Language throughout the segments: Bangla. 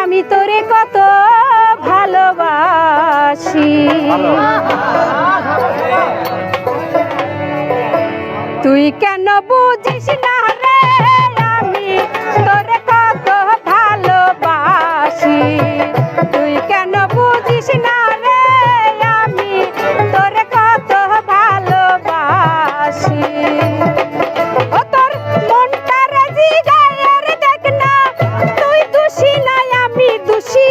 আমি তোরে কত ভালোবাসি তুই কেন বুঝিস না রে আমি তোরে কত ভালোবাসি তুই কেন বুঝিস না রে আমি তোরে কত ভালোবাসি ও তোর মনটা রাজি গায়ের দেখ না তুই দোষী নাই আমি দোষী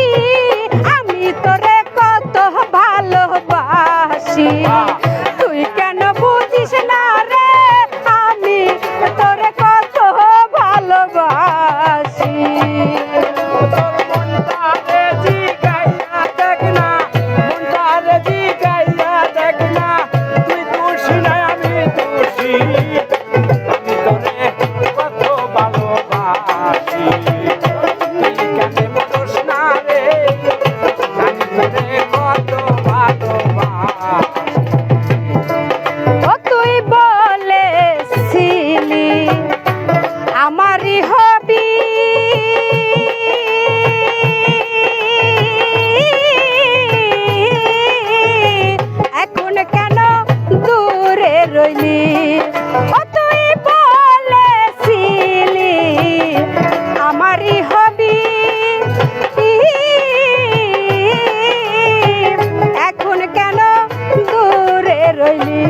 আমি তোরে কত ভালোবাসি তুই কেন বুঝিস না রে আমি তোরে কত ভালোবাসি আমারই হবি এখন কেন দূরে রইলি ও তুই বলেছিলি আমারই হবি এখন কেন দূরে রইলি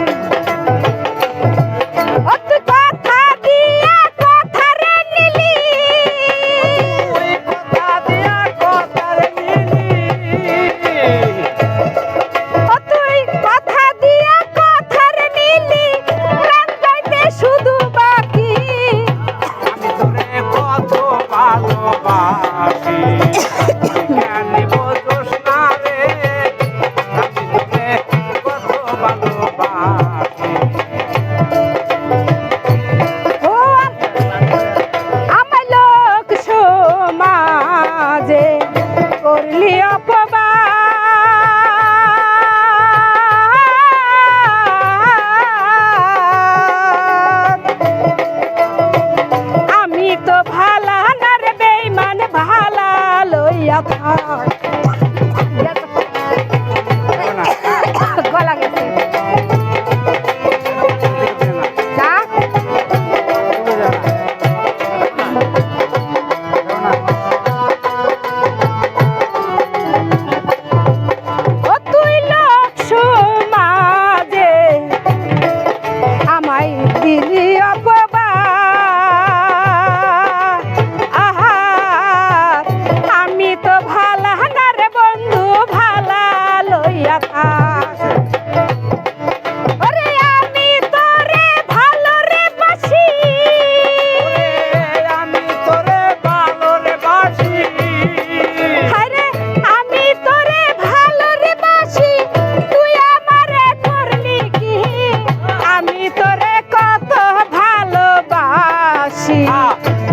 করলি অপবাদ আমি তো ভালা না রে বেঈমান ভালা লইয়া থাক গলা গেছে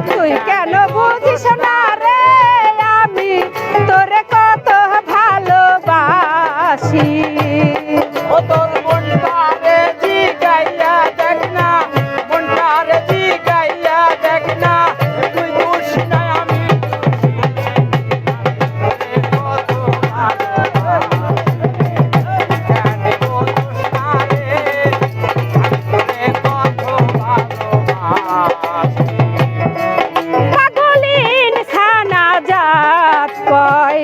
তুই কেন বুঝিস না রে আমি তোরে কত ভালোবাসি ও তোর মনটা রে জিগাইয়া দেখ না মনটা রে জিগাইয়া দেখ না তুই দোষী না আমি কত পাগলিন ছানা জাত কয়